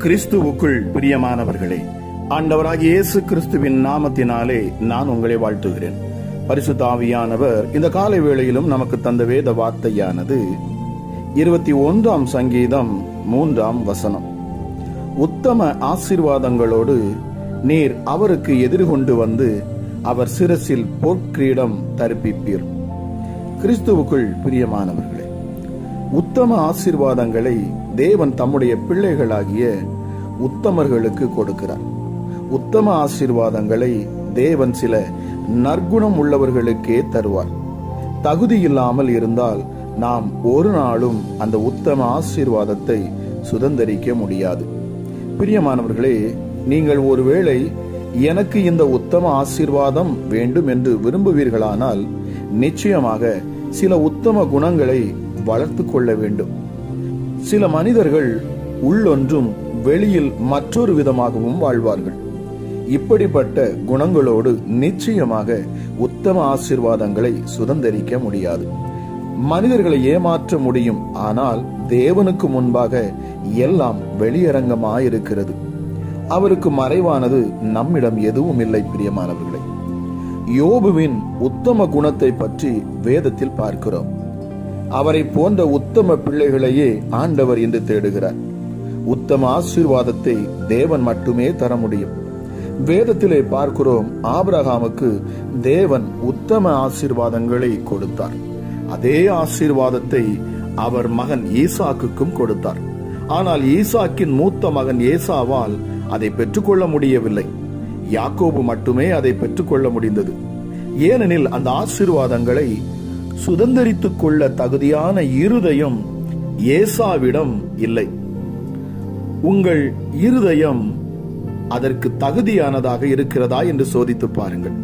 கிறிஸ்துவுக்குள் பிரியமானவர்களே, ஆண்டவராகிய இயேசு கிறிஸ்துவின் நாமத்தினாலே நான் உங்களை வாழ்த்துகிறேன். பரிசுத்த ஆவியானவர் இந்த காலை வேளையிலும் நமக்கு தந்த வேத வார்த்தையானது 21ஆம் சங்கீதம் 3ஆம் வசனம். உத்தம ஆசீர்வாதங்களோடு நீர் அவருக்கு எதிர்கொண்டு வந்து அவர் சிரசில் பொற்கிரீடம் தரிப்பிப்பீர். கிறிஸ்துவுக்குள் பிரியமானவர்களே, உத்தம ஆசீர்வாதங்களை தேவன் தம்முடைய பிள்ளைகளாகிய உத்தமர்களுக்கு கொடுக்கிறார். உத்தம ஆசீர்வாதங்களை தேவன் சில நற்குணம் உள்ளவர்களுக்கே தருவார். தகுதி இல்லாமல் இருந்தால் நாம் ஒரு நாளும் அந்த உத்தம ஆசீர்வாதத்தை சுதந்தரிக்க முடியாது. பிரியமானவர்களே, நீங்கள் ஒருவேளை எனக்கு இந்த உத்தம ஆசீர்வாதம் வேண்டும் என்று விரும்புவீர்களானால் நிச்சயமாக சில உத்தம குணங்களை வளர்த்து கொள்ள வேண்டும். சில மனிதர்கள் உள்ளொன்றும் வெளியில் மற்றொரு விதமாகவும் வாழ்வார்கள். இப்படிப்பட்ட குணங்களோடு நிச்சயமாக உத்தம ஆசீர்வாதங்களை சுதந்தரிக்க முடியாது. மனிதர்களை ஏமாற்ற முடியும், ஆனால் தேவனுக்கு முன்பாக எல்லாம் வெளியரங்கமாயிருக்கிறது. அவருக்கு மறைவானது நம்மிடம் எதுவும் இல்லை. பிரியமானவர்களே, யோபுவின் உத்தம குணத்தை பற்றி வேதத்தில் பார்க்கிறோம். அவரை போன்ற உத்தம பிள்ளைகளையே ஆண்டவர் இன்று தேடுகிறார். உத்தம ஆசீர்வாதத்தை தேவன் மட்டுமே தர முடியும். வேதத்திலே பார்க்கிறோம், ஆபிரகாமுக்கு தேவன் உத்தம ஆசீர்வாதங்களை கொடுத்தார். அதே ஆசீர்வாதத்தை அவர் மகன் ஈசாக்குக்கும் கொடுத்தார். ஆனால் ஈசாக்கின் மூத்த மகன் ஏசாவால் அதை பெற்றுக்கொள்ள முடியவில்லை. யாக்கோபு மட்டுமே அதை பெற்றுக்கொள்ள முடிந்தது. ஏனெனில் அந்த ஆசீர்வாதங்களை சுதந்தரித்துக் கொள்ள தகுதியான இருதயம் ஏசாவிடம் இல்லை. உங்கள் இருதயம் அதற்கு தகுதியானதாக இருக்கிறதா என்று சோதித்து பாருங்கள்.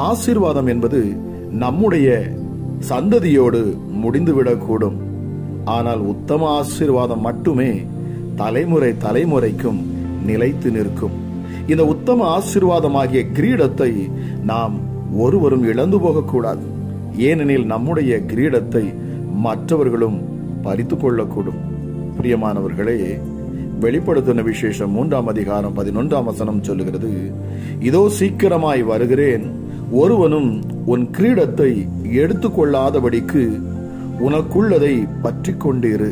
ஆசீர்வாதம் என்பது நம்முடைய சந்ததியோடு முடிந்துவிடக்கூடும். ஆனால் உத்தம ஆசீர்வாதம் மட்டுமே தலைமுறை தலைமுறைக்கும் நிலைத்து நிற்கும். இந்த உத்தம ஆசீர்வாதமாகிய கிரீடத்தை நாம் ஒருவரும் இழந்து போகக்கூடாது. ஏனெனில் நம்முடைய கிரீடத்தை மற்றவர்களும் பறித்து கொள்ளக்கூடும். பிரியமானவர்களே, வெளிப்படுத்தின விசேஷம் 3ஆம் அதிகாரம் 11ஆம் வசனம் சொல்லுகிறது, இதோ சீக்கிரமாய் வருகிறேன், ஒருவனும் உன் கிரீடத்தை எடுத்துக்கொள்ளாதபடிக்கு உனக்குள்ளதை பற்றி கொண்டிரு.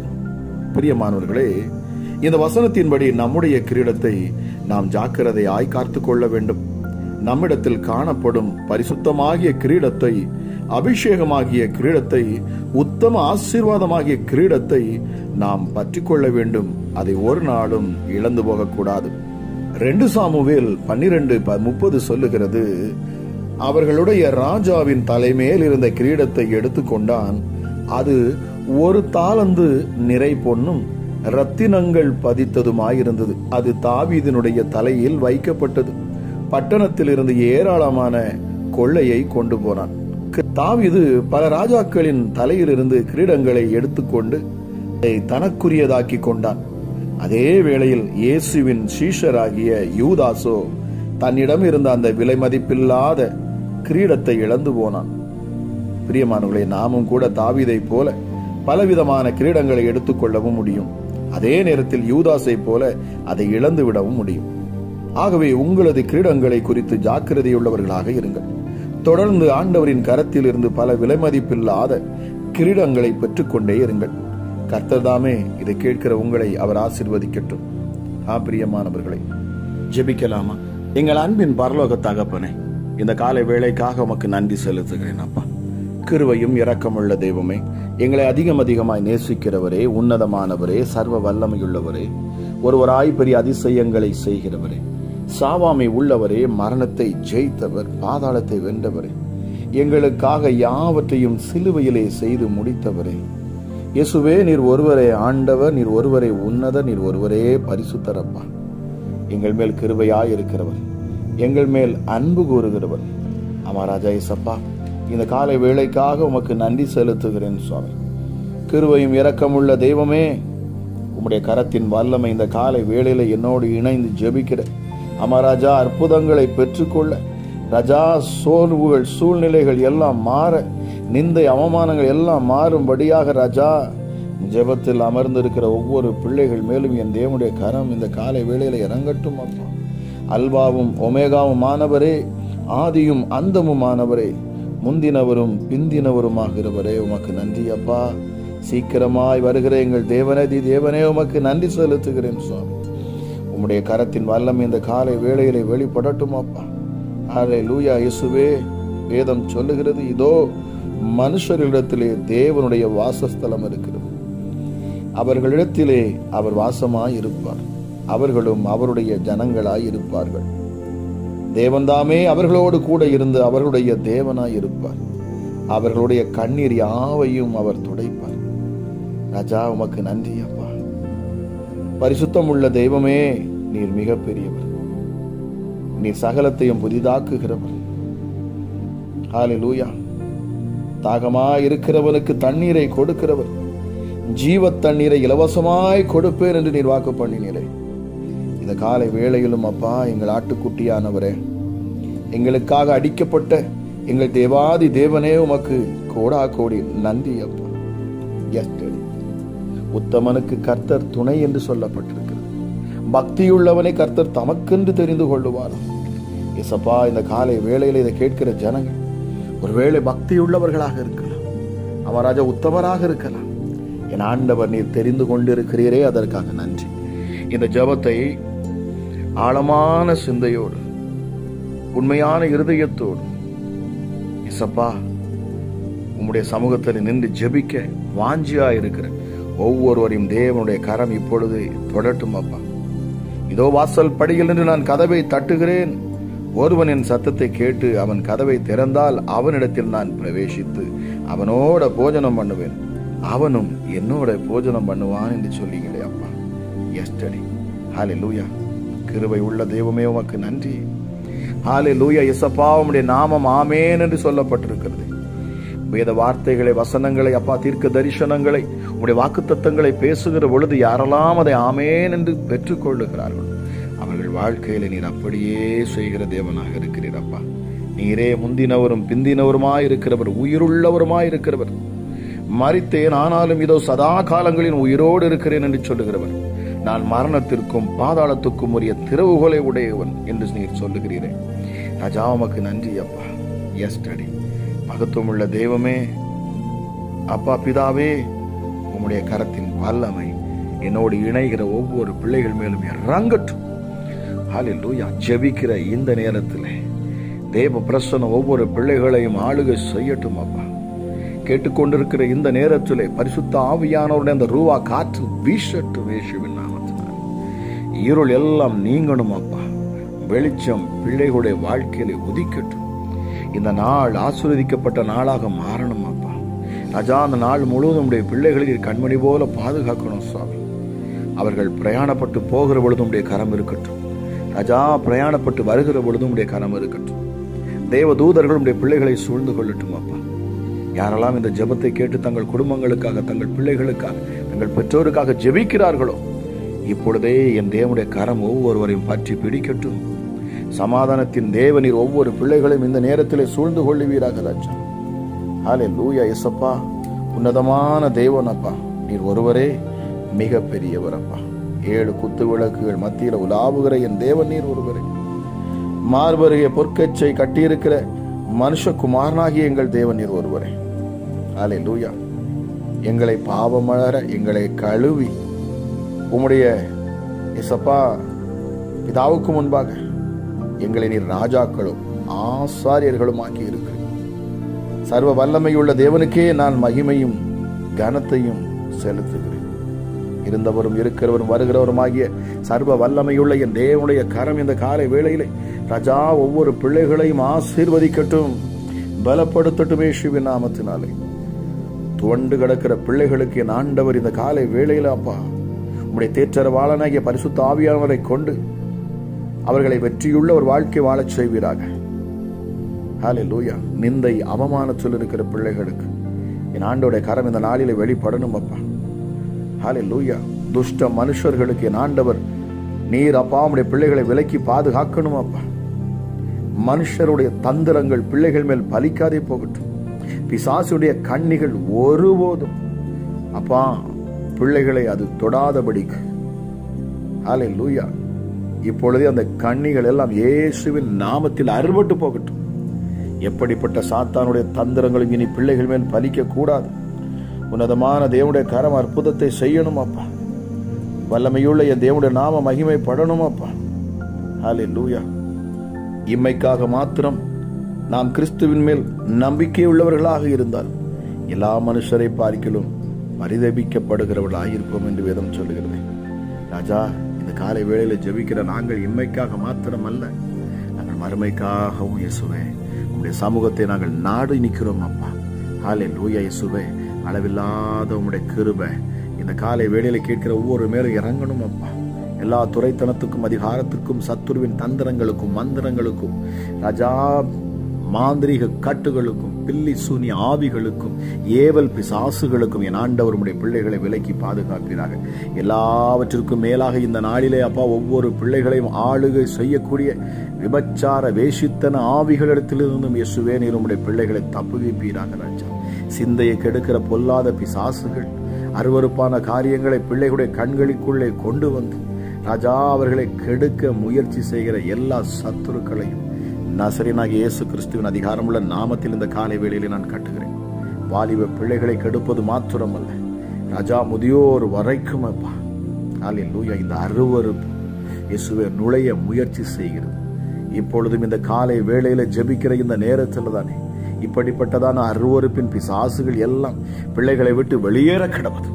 பிரியமானவர்களே, இந்த வசனத்தின்படி நம்முடைய கிரீடத்தை நாம் ஜாக்கிரதையாய் காத்து கொள்ள வேண்டும். நம்மிடத்தில் காணப்படும் பரிசுத்தமாகிய கிரீடத்தை, அபிஷேகமாகிய கிரீடத்தை, உத்தம ஆசீர்வாதமாகிய கிரீடத்தை நாம் பற்றி கொள்ள வேண்டும். அதை ஒரு நாளும் இழந்து போகக்கூடாது. 2 சாமுவேல் 12:30 சொல்லுகிறது, அவர்களுடைய ராஜாவின் தலைமேல் இருந்த கிரீடத்தை எடுத்துக்கொண்டான். அது 1 தாலந்து நிறை பொன்னும் ரத்தினங்கள் பதித்ததுமாயிருந்தது. அது தாவீதினுடைய தலையில் வைக்கப்பட்டது. பட்டணத்தில் இருந்து ஏராளமான கொள்ளையை கொண்டு போனான். தாவீது பல ராஜாக்களின் தலையிலிருந்து கிரீடங்களை எடுத்துக்கொண்டு தனக்குரியதாக்கி கொண்டான். அதே வேளையில் இயேசுவின் சீஷராகிய யூதாசோ தன்னிடம் இருந்த அந்த விலை மதிப்பில்லாத கிரீடத்தை இழந்து போனான். பிரியமானவர்களே, நாமும் கூட தாவீதை போல பலவிதமான கிரீடங்களை எடுத்துக்கொள்ளவும் முடியும். அதே நேரத்தில் யூதாசை போல அதை இழந்து விடவும் முடியும். ஆகவே உங்களது கிரீடங்களை குறித்து ஜாக்கிரதையுள்ளவர்களாக இருங்கள். தொடர்ந்து ஆண்டவரின் கரத்தில் இருந்து பல விலை மதிப்பில்லாத கிரீடங்களை பெற்றுக்கொண்டே இருங்கள். கர்த்தர் தாமே இதை கேட்கிற உங்களை அவர் ஆசீர்வதிக்கட்டும். பிரியமானவர்களை, ஜெபிக்கலாமா? எங்கள் அன்பின் பரலோக தகப்பனே, இந்த காலை வேளைக்காக உமக்கு நன்றி செலுத்துகிறேன். அப்பா, கிருபையும் இரக்கமுள்ள தெய்வமே, எங்களை அதிகமாய் நேசிக்கிறவரே, உன்னதமானவரே, சர்வ வல்லமையுள்ளவரே, ஒருவராய் பெரிய அதிசயங்களை செய்கிறவரே, சாவாமை உள்ளவரே, மரணத்தை ஜெயித்தவர், பாதாளத்தை வென்றவரே, எங்களுக்காக யாவற்றையும் சிலுவையிலே செய்து முடித்தவரே, இயேசுவே, நீர் ஒருவரே ஆண்டவர், நீர் ஒருவரே உன்னதர், நீர் ஒருவரே பரிசுத்தரப்பா. எங்கள் மேல் கிருபையாய் இருக்கிறவர், எங்கள் மேல் அன்பு கூறுகிறவர். ராஜா இயேசப்பா, இந்த காலை வேளைக்காக உமக்கு நன்றி செலுத்துகிறேன் சுவாமி. கிருபையும் இரக்கமுள்ள தெய்வமே, உம்முடைய கரத்தின் வல்லமை இந்த காலை வேளையில என்னோடு இணைந்து ஜெபிக்கிற ராஜா, அற்புதங்களை பெற்றுக்கொள்ள ராஜா, சோர்வுகள் சூழ்நிலைகள் எல்லாம் மாற, நிந்தை அவமானங்கள் எல்லாம் மாறும்படியாக ராஜா ஜெபத்தில் அமர்ந்திருக்கிற ஒவ்வொரு பிள்ளைகள் மேலும் என் தேவனுடைய கரம் இந்த காலை வேளையில இறங்கட்டும் அப்பா. அல்வாவும் ஒமேகாவும் ஆனவரே, ஆதியும் அந்தமும் ஆனவரே, முந்தினவரும் பிந்தினவருமாகிறவரே, உமக்கு நன்றி அப்பா. சீக்கிரமாய் வருகிற எங்கள் தேவனே உமக்கு நன்றி செலுத்துகிறேன் சுவாமி. உம்முடைய கரத்தின் வல்லம் இந்த காலை வேளையிலே வெளிப்படட்டும் அப்பா. அல்லேலூயா. இயேசுவே, வேதம் சொல்லுகிறது, இதோ மனுஷர்களிடத்திலே தேவனுடைய வாசஸ்தலம் இருக்கிறது, அவர்களிடத்திலே அவர் வாசமாய் இருப்பார், அவர்களும் அவருடைய ஜனங்களாய் இருப்பார்கள். தேவன்தாமே அவர்களோடு கூட இருந்து அவர்களுடைய தேவனாய் இருப்பார், அவர்களுடைய கண்ணீர் யாவையும் அவர் துடைப்பார். ராஜா, உமக்கு நன்றி அப்பா. பரிசுத்தம் உள்ள தெய்வமே, நீர் மிக பெரியவர், நீர் சகலத்தையும் புதிதாக்குகிறவர். ஹல்லேலூயா. தாகமாய் இருக்கிறவனுக்கு தண்ணீரை கொடுக்கிறவர், ஜீவ தண்ணீரை இலவசமாய் கொடுப்பேன் என்று நீர் வாக்கு பண்ணினீரே. இந்த காலை வேளையிலும் அப்பா, எங்கள் ஆட்டுக்குட்டியானவரே, எங்களுக்காக அடிக்கப்பட்ட எங்கள் தேவாதி தேவனே, உமக்கு கோடா கோடி நன்றி அப்பா. உத்தமனுக்கு கர்த்தர் துணை என்று சொல்லப்பட்டிருக்கிறது. பக்தியுள்ளவனை கர்த்தர் தமக்கென்று தெரிந்து கொள்ளுவார். இயேசப்பா, இந்த காலை வேளையில இதை கேட்கிற ஜனங்கள் ஒருவேளை பக்தியுள்ளவர்களாக இருக்கலாம், அவராஜா உத்தமராக இருக்கலாம். என் ஆண்டவர், நீர் தெரிந்து கொண்டிருக்கிறீரே, அதற்காக நன்றி. இந்த ஜெபத்தை ஆழமான சிந்தையோடு, உண்மையான இருதயத்தோடு இயேசப்பா உம்முடைய சமூகத்தில் நின்று ஜெபிக்க வாஞ்சியா இருக்கிற ஒவ்வொருவரையும் தேவனுடைய கரம் இப்பொழுது தொடட்டும் அப்பா. இதோ வாசல் படியில் நின்று நான் கதவை தட்டுகிறேன், ஒருவன் என் சத்தத்தை கேட்டு அவன் கதவை திறந்தால் அவனிடத்தில் நான் பிரவேசித்து அவனோட போஜனம் பண்ணுவேன், அவனும் என்னோட போஜனம் பண்ணுவான் என்று சொல்லிங்களே அப்பா. எஸ்டடி. ஹல்லேலூயா. கிருபை உள்ள தெய்வமே, உமக்கு நன்றி. ஹல்லேலூயா. இயேசப்பா, உம்முடைய நாமம் ஆமென் என்று சொல்லப்பட்டிருக்கிறது. வேத வார்த்தைகளை, வசனங்களை அப்பா, தீர்க்க தரிசனங்களை, உடைய வாக்குத்தத்தங்களை பேசுகிற பொழுது யாரெல்லாம் அதை ஆமென் என்று பெற்றுக் கொள்ளுகிறார்கள், அவர்கள் வாழ்க்கையில நீர் அப்படியே செய்கிற தேவனாக இருக்கிறீர் அப்பா. நீரே முந்தினவரும் பிந்தினவருமாய் இருக்கிறவர், உயிருள்ளவருமாய் இருக்கிறவர். மரித்தேன், ஆனாலும் இதோ சதா காலங்களில் உயிரோடு இருக்கிறேன் என்று சொல்லுகிறவர். நான் மரணத்திற்கும் பாதாளத்துக்கும் உரிய திறவுகோலை உடையவன் என்று நீர் சொல்லுகிறீரே. ராஜா, உமக்கு நன்றி அப்பா. எஸ்டடி. மகத்துவமுள்ள தெய்வமே அப்பா, பிதாவே, உம்முடைய கரத்தின் வல்லமை என்னோடு இணைகிற ஒவ்வொரு பிள்ளைகள் மேலும் இறங்கட்டும். ஹல்லேலூயா. ஜெபிக்கிற இந்த நேரத்தில் தேவ பிரசன்னம் ஒவ்வொரு பிள்ளைகளையும் ஆளுகை செய்யட்டும் அப்பா. கேட்டுக்கொண்டிருக்கிற இந்த நேரத்தில் பரிசுத்த ஆவியானவருடைய அந்த ரூவா காற்று வீசட்டும் இயேசுவின் நாமத்தினால். இருள் எல்லாம் நீங்கணும் அப்பா. வெளிச்சம் பிள்ளைகளுடைய வாழ்க்கையில உதிக்கட்டும். இந்த நாள் ஆசீர்வதிக்கப்பட்ட நாளாக மாறணும் அப்பா. ராஜா, அந்த நாள் முழுவதும் உடைய பிள்ளைகளுக்கு கண்மணி போல பாதுகாக்கணும் சுவாமி. அவர்கள் பிரயாணப்பட்டு போகிற பொழுதும் உடைய கரம் இருக்கட்டும். ராஜா, பிரயாணப்பட்டு வருகிற பொழுதும் உடைய கரம் இருக்கட்டும். தேவ தூதர்கள் உடைய பிள்ளைகளை சூழ்ந்து கொள்ளட்டும் அப்பா. யாரெல்லாம் இந்த ஜெபத்தை கேட்டு தங்கள் குடும்பங்களுக்காக, தங்கள் பிள்ளைகளுக்காக, தங்கள் பெற்றோருக்காக ஜெபிக்கிறார்களோ, இப்பொழுதே என் தேவனுடைய கரம் ஒவ்வொருவரையும் பற்றி பிடிக்கட்டும். சமாதானத்தின் தேவனீர் ஒவ்வொரு பிள்ளைகளையும் இந்த நேரத்திலே சூழ்ந்து கொள்ளுவீராக ராஜா. ஹல்லேலூயா. இயேசப்பா, உன்னதமான தேவன் அப்பா, நீர் ஒருவரே மிக பெரியவர் அப்பா. 7 குத்து விளக்குகள் மத்தியில் உலாவுகிற என் தேவன் நீர் ஒருவரே. மார்பருகே பொற்கச்சை கட்டியிருக்கிற மனுஷகுமாரனாகிய எங்கள் தேவன் நீர் ஒருவரே. ஹல்லேலூயா. எங்களை பாவமளர எங்களை கழுவி உம்முடைய இயேசப்பா பிதாவுக்கு முன்பாக எங்களை நீர் ராஜாக்களும் ஆசாரியர்களும் ஆக்கி இருக்கிற சர்வ வல்லமையுள்ள தேவனுக்கே நான் மகிமையும் கனத்தையும் செலுத்துகிறேன். இருந்தவரும் இருக்கிறவரும் வருகிறவரும் ஆகிய சர்வ வல்லமையுள்ள என் தேவனுடைய கரம் இந்த காலை வேளையிலே ராஜா ஒவ்வொரு பிள்ளைகளையும் ஆசீர்வதிக்கட்டும், பலப்படுத்தட்டும் இயேசுவின் நாமத்தினாலே. துவண்டு கிடக்கிற பிள்ளைகளுக்கு என் ஆண்டவர் இந்த காலை வேளையில அப்பா உம்முடைய தேற்றரவாளனாகிய பரிசுத்த ஆவியானவரை கொண்டு அவர்களை வெற்றியுள்ள ஒரு வாழ்க்கை வாழச் செய்வீராக. ஹல்லேலூயா. நிந்தை அவமானத்தில் இருக்கிற பிள்ளைகளுக்கு என் ஆண்டோடைய கரம் இந்த நாளிலே வெளிப்படணும் அப்பா. ஹல்லேலூயா. துஷ்ட மனுஷர்களுக்கு என் ஆண்டவர் நீர் அப்பா உம்முடைய பிள்ளைகளை விலக்கி பாதுகாக்கணும் அப்பா. மனுஷருடைய தந்திரங்கள் பிள்ளைகள் மேல் பலிக்காதே போகட்டும். பிசாசுடைய கண்ணிகள் ஒருபோதும் அப்பா பிள்ளைகளை அது தொடாதபடிக்கு ஹல்லேலூயா இப்பொழுதே அந்த கண்ணிகள் எல்லாம் இயேசுவின் நாமத்தில் அறுபட்டு போகட்டும். எப்படிப்பட்ட சாத்தானுடைய தந்திரங்களும் இனி பிள்ளைகள் மேல் பலிக்க கூடாது. உன்னதமான தேவனுடைய கரம் அற்புதத்தை செய்யணும் அப்பா. வல்லமையுள்ள என் தேவனுடைய நாம மகிமைப்படணும் அப்பா. ஹல்லேலூயா. இம்மைக்காக மாத்திரம் நாம் கிறிஸ்துவின் மேல் நம்பிக்கை உள்ளவர்களாக இருந்தால் எல்லா மனுஷரை பார்க்கிலும் பரிதபிக்கப்படுகிறவர்களாக இருப்போம் என்று வேதம் சொல்லுகிறது. ராஜா, இந்த காலை வேளையில ஜெபிக்கிற நாங்கள் இம்மைக்காக மாத்திரம் அல்ல, நாங்கள் மறுமைக்காகவும் இயேசுவே உம்முடைய சமூகத்தை நாங்கள் நாடு நிற்கிறோம் அப்பா. ஹல்லேலூயா. இயேசுவே, அளவில்லாத உம்முடைய கிருபை இந்த காலை வேளையில கேட்கிற ஒவ்வொரு மேலும் இறங்கணும் அப்பா. எல்லா துரைத்தனத்துக்கும் அதிகாரத்துக்கும் சத்துருவின் தந்திரங்களுக்கும் மந்திரங்களுக்கும் ராஜா மாந்திரீக கட்டுகளுக்கும் பில்லி சூனிய ஆவிகளுக்கும் ஏவல் பிசாசுகளுக்கும் என் ஆண்டவர் உம்முடைய பிள்ளைகளை விலக்கி பாதுகாப்பீராக. எல்லாவற்றிற்கும் மேலாக இந்த நாளிலே அப்பா ஒவ்வொரு பிள்ளைகளையும் ஆளுகை செய்யக்கூடிய விபச்சார வேஷித்தன ஆவிகளிடத்திலிருந்தும் இயேசுவே நீர் உம்முடைய பிள்ளைகளை தப்புவிப்பீராக. ராஜா, சிந்தையை கெடுக்கிற பொல்லாத பிசாசுகள் அருவருப்பான காரியங்களை பிள்ளைகளுடைய கண்களுக்குள்ளே கொண்டு வந்து ராஜா அவர்களை கெடுக்க முயற்சி செய்கிற எல்லா சத்துருக்களையும் நசரேயனாகிய இயேசு கிறிஸ்துவின் அதிகாரமுள்ள நாமத்தில் இந்த காலை வேளையிலே நான் கட்டுகிறேன். வாலிப பிள்ளைகளை கெடுப்பது மாத்திரமல்ல ராஜா, முதியோர் வரைக்கும் அப்பா ஹல்லேலூயா இந்த அருவருப்பு இயேசுவே நுழைய முயற்சி செய்கிறது. இப்பொழுதும் இந்த காலை வேளையில ஜெபிக்கிற இந்த நேரத்தில் தானே இப்படிப்பட்டதான அருவருப்பின் பிசாசுகள் எல்லாம் பிள்ளைகளை விட்டு வெளியேற கிடப்பது.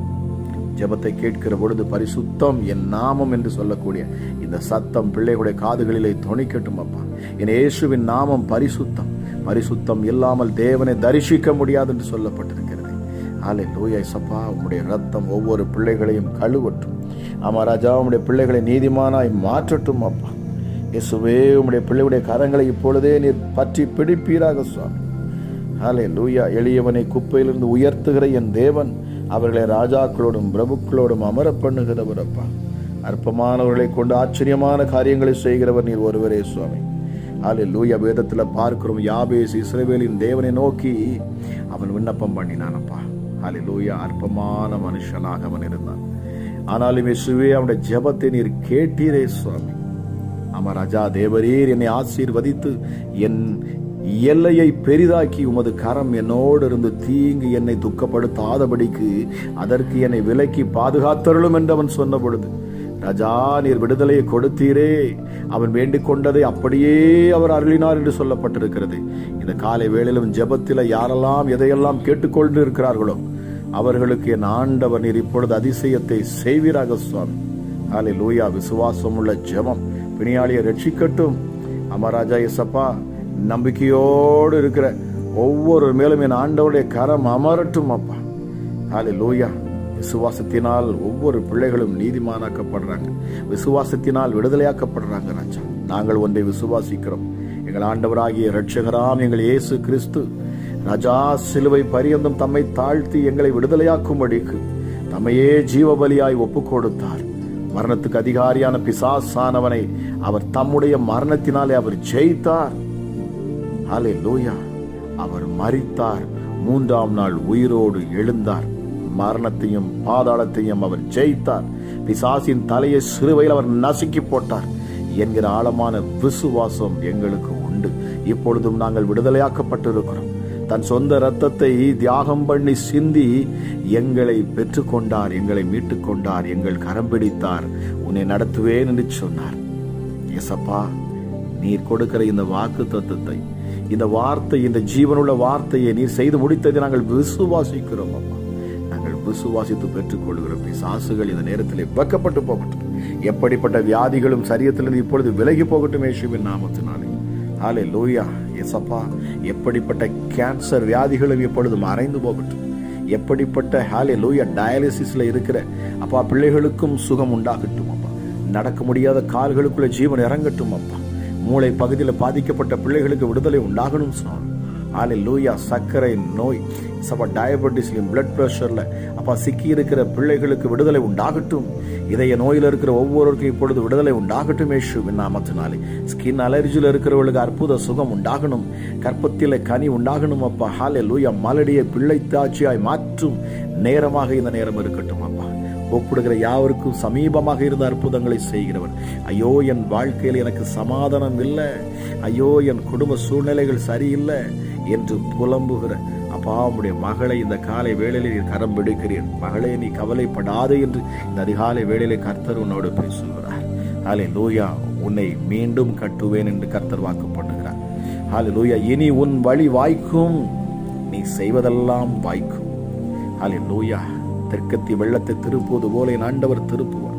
ஜெபத்தை கேட்கிற பொழுது பரிசுத்தம் என் நாமம் என்று சொல்லக்கூடிய இந்த சத்தம் பிள்ளைகளுடைய காதுகளிலே தொனிக்கட்டும் அப்பா. என் இயேசுவின் நாமம் பரிசுத்தம். பரிசுத்தம் இல்லாமல் தேவனை தரிசிக்க முடியாது என்று சொல்லப்பட்டிருக்கிறது. ஹல்லேலூயா. இயேசப்பா, உம்முடைய ரத்தம் ஒவ்வொரு பிள்ளைகளையும் கழுவட்டும். ஆமா ராஜா, உம்முடைய பிள்ளைகளை நீதிமானாய் மாற்றட்டும் அப்பா. இயேசுவே, உம்முடைய பிள்ளைகளுடைய கரங்களை இப்பொழுதே நீர் பற்றி பிடிப்பீராக சுவாமி. ஹல்லேலூயா. எளியவனை குப்பையிலிருந்து உயர்த்துகிற என் தேவன் அவர்களை ராஜாக்களோடும் பிரபுக்களோடும் அமர பண்ணுகிறவர் அப்பா. அற்பமானவர்களை கொண்டு ஆச்சரியமான காரியங்களை செய்கிறவர் நீர் ஒருவரே சுவாமி. ஹல்லேலூயா. வேதத்துல பார்க்கிறோம், யாபேஸ் இஸ்ரவேலின் தேவனை நோக்கி அவன் விண்ணப்பம் பண்ணினானப்பா. ஹல்லேலூயா. அற்பமான மனுஷனாக அவன் இருந்தான். ஆனாலும் இயேசுவே அவனுடைய ஜெபத்தை நீர் கேட்டீரே சுவாமி. ஆமா ராஜா, தேவரீர் என்னை ஆசீர்வதித்து என் எல்லையை பெரிதாக்கி உமது கரம் என்னோடு இருந்து தீங்கு என்னை துக்கப்படுத்தாதபடிக்கு அதற்கு என்னை விலக்கி பாதுகாத்தருளும் என்று அவன் சொன்ன பொழுது ராஜா, நீர் விடுதலையை கொடுத்தீரே. அவன் வேண்டிக் கொண்டதை அப்படியே அவர் அருளினார் என்று சொல்லப்பட்டிருக்கிறது. இந்த காலை வேளையிலும் ஜெபத்தில யாரெல்லாம் எதையெல்லாம் கேட்டுக்கொண்டு இருக்கிறார்களோ அவர்களுக்கு என் ஆண்டவர் நீர் இப்பொழுது அதிசயத்தை செய்வீராக சுவாமி. ஹல்லேலூயா. விசுவாசம் உள்ள ஜெபம் பிணியாளியை ரட்சிக்கட்டும். அமராஜா இயேசப்பா, நம்பிக்கையோடு இருக்கிற ஒவ்வொரு மேலும் என் ஆண்டவருடைய கரம் அமரட்டும் அப்பா. ஹல்லேலூயா. விசுவாசத்தினால் ஒவ்வொரு பிள்ளைகளும் நீதிமானாக்கப்படுறாங்க. விசுவாசத்தினால் விடுதலையாக்கப்படுறாங்க. ராஜா, நாங்கள் ஒன்றை விசுவாசிக்கிறோம். எங்கள் ஆண்டவராகிய இரட்சகராம் எங்கள் இயேசு கிறிஸ்து ராஜா சிலுவை பரியந்தம் தம்மை தாழ்த்தி எங்களை விடுதலையாக்கும்படிக்கு தம்மையே ஜீவபலியாய் ஒப்பு கொடுத்தார். மரணத்துக்கு அதிகாரியான பிசாசானவனை அவர் தம்முடைய மரணத்தினாலே அவர் ஜெயித்தார். ஹல்லேலூயா. அவர் மரித்தார், மூன்றாம் நாள் உயிரோடு எழுந்தார். மரணத்தையும் பாதாளத்தையும் அவர் ஜெயித்தார். பிசாசின் தலையை சிலுவையில் அவர் நசுக்கி போட்டார் என்கிற ஆழமான விசுவாசம் எங்களுக்கு உண்டு. இப்பொழுதும் நாங்கள் விடுதலையாக்கப்பட்டிருக்கிறோம். தன் சொந்த இரத்தத்தை தியாகம் பண்ணி சிந்தி எங்களை பெற்றுக்கொண்டார், எங்களை மீட்டுக் கொண்டார், எங்கள் கரம் பிடித்தார், உன்னை நடத்துவேன் என்று சொன்னார். ஏசப்பா, நீர் கொடுக்கிற இந்த வாக்கு தத்தத்தை, இந்த வார்த்தை, இந்த ஜீவனுள்ள வார்த்தையை நீர் செய்து முடித்ததை நாங்கள் விசுவாசிக்கிறோம் அப்பா. நாங்கள் விசுவாசித்து பெற்றுக் கொள்கிறோம். பிசாசுகள் இந்த நேரத்திலே வெக்கப்பட்டு போகட்டும். எப்படிப்பட்ட வியாதிகளும் சரீரத்திலிருந்து இப்பொழுது விலகி போகட்டும் இயேசுவின் நாமத்தினாலே. ஹல்லேலூயா. ஏசப்பா, எப்படிப்பட்ட கேன்சர் வியாதிகளும் இப்பொழுது மறைந்து போகட்டும். எப்படிப்பட்ட ஹல்லேலூயா டயாலிசிஸ்ல இருக்கிற அப்பா பிள்ளைகளுக்கும் சுகம் உண்டாகட்டும் அப்பா. நடக்க முடியாத கால்களுக்குள்ள ஜீவன் இறங்கட்டும் அப்பா. மூளை பகுதியில் பாதிக்கப்பட்ட பிள்ளைகளுக்கு விடுதலை உண்டாகணும் சுவாமி. ஹல்லேலூயா. சர்க்கரை நோய், சபா டயபெட்டிஸ்லையும் பிளட் பிரஷர்ல அப்பா சிக்கி இருக்கிற பிள்ளைகளுக்கு விடுதலை உண்டாகட்டும். இதய நோயில் இருக்கிற ஒவ்வொருவருக்கும் இப்பொழுது விடுதலை உண்டாகட்டும் இயேசுவின் நாமத்தினாலே. ஸ்கின் அலர்ஜியில் இருக்கிறவர்களுக்கு அற்புத சுகம் உண்டாகணும். கற்பத்தில கனி உண்டாகணும் அப்பா. ஹல்லேலூயா. மலடியை பிள்ளை தாட்சியாய் மாற்றும் நேரமாக இந்த நேரம் இருக்கட்டும் அப்பா. ஒப்புடுகிற யாவருக்கும் சமீபமாக இருந்த அற்புதங்களை செய்கிறவர். ஐயோ, என் வாழ்க்கையில் எனக்கு சமாதானம் இல்லை, ஐயோ என் குடும்ப சூழ்நிலைகள் சரியில்லை என்று புலம்புகிற அப்பா, உம்முடைய மகளை இந்த காலை வேளையிலே நீர் கரம் பிடிக்கிறீர். மகளே, நீ கவலைப்படாதே என்று இந்த அதிகாலை வேளையிலே கர்த்தர் உன்னோடு பேசுகிறார். ஹல்லேலூயா. உன்னை மீண்டும் கட்டுவேன் என்று கர்த்தர் வாக்கு பண்ணுகிறார். ஹல்லேலூயா. இனி உன் வழி வாய்க்கும், நீ செய்வதெல்லாம் வாய்க்கும். ஹல்லேலூயா. தெற்கத்தி வெள்ளத்தை திருப்புவது போல என் ஆண்டவர் திருப்புவார்.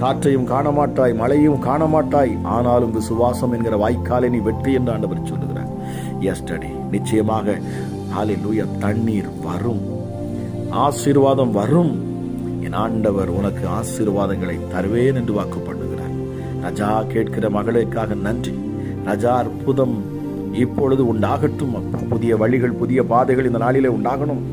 காற்றையும் காணமாட்டாய், மழையும் காணமாட்டாய், ஆனாலும் விசுவாசம் என்கிற வாய்க்காலை நீ வெற்றி என்று ஆண்டவர் சொல்லுகிறார். எஸ்டடி நிச்சயமாக ஹல்லேலூயா, தண்ணீர் வரும், ஆசீர்வாதம் வரும். என் ஆண்டவர் உனக்கு ஆசீர்வாதங்களை தருவேன் என்று வாக்கு பண்ணுகிறார். ராஜா, கேட்கிற மகளுக்காக நன்றி. ராஜா, அற்புதம் இப்பொழுது உண்டாகட்டும். புதிய வழிகள், புதிய பாதைகள் இந்த நாளிலே உண்டாகணும்.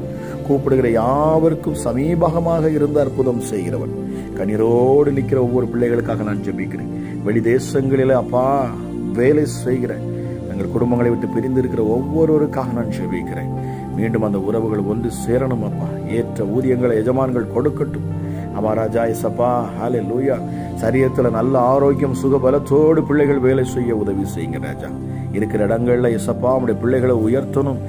கூப்பிடுகிற யாவருக்கும் சமீபமாக இருந்த அற்புதம் செய்கிறவன். கண்ணீரோடு நிற்கிற ஒவ்வொரு பிள்ளைகளுக்காக நான் ஜெபிக்கிறேன். வெளி தேசங்களில் அப்பா வேலை செய்கிற எங்கள் குடும்பங்களை விட்டு பிரிந்து இருக்கிற ஒவ்வொருவருக்காக நான் ஜெபிக்கிறேன். மீண்டும் அந்த உறவுகள் ஒன்று சேரணும் அப்பா. ஏற்ற ஊதியங்களை எஜமான்கள் கொடுக்கட்டும். அம்மா ராஜா இயேசப்பா, ஹல்லேலூயா. சரீரத்தில் நல்ல ஆரோக்கியம், சுகபலத்தோடு பிள்ளைகள் வேலை செய்ய உதவி செய்யுங்க ராஜா. இருக்கிற இடங்கள்ல இயேசப்பா அவனுடைய பிள்ளைகளை உயர்த்தணும்.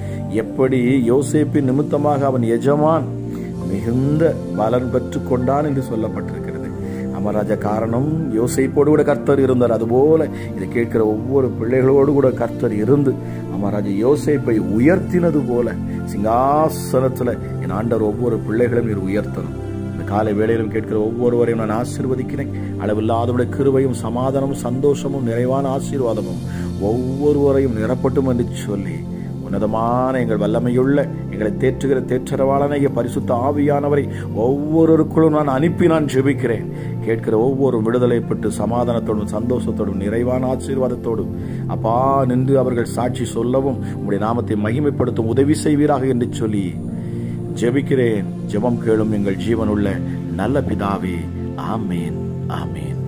எப்படி யோசேப்பின் நிமித்தமாக அவன் எஜமான் மிகுந்த பலன் பெற்று கொண்டான் என்று சொல்லப்பட்டிருக்கிறது. அமராஜா, காரணம் யோசேப்போடு கூட கர்த்தர் இருந்தார். அதுபோல இதை கேட்கிற ஒவ்வொரு பிள்ளைகளோடு கூட கர்த்தர் இருந்து அமராஜா யோசேப்பை உயர்த்தினது போல சிங்காசனத்துல என் ஆண்டவர் ஒவ்வொரு பிள்ளைகளும் நீர் உயர்த்தணும். இந்த காலை வேளையிலும் கேட்கிற ஒவ்வொருவரையும் நான் ஆசீர்வதிக்கிறேன். அளவில்லாதவருடைய கிருபையும் சமாதானமும் சந்தோஷமும் நிறைவான ஆசீர்வாதமும் ஒவ்வொருவரையும் நிரப்பட்டும் என்று சொல்லி, உன்னதமான எங்கள் வல்லமையுள்ள எங்களை தேற்றுகிற தேற்றரவாளனைய பரிசுத்த ஆவியானவரை ஒவ்வொருவருக்குள்ளும் நான் அனுப்பி நான் ஜெபிக்கிறேன். கேட்கிற ஒவ்வொரு விடுதலை பெற்று சமாதானத்தோடும் சந்தோஷத்தோடும் நிறைவான ஆசீர்வாதத்தோடும் அப்பா நின்று அவர்கள் சாட்சி சொல்லவும் உம்முடைய நாமத்தை மகிமைப்படுத்தும் உதவி செய்வீராக என்று சொல்லி ஜெபிக்கிறேன். ஜெபம் கேளும் எங்கள் ஜீவனுள்ள நல்ல பிதாவே. ஆமேன், ஆமேன்.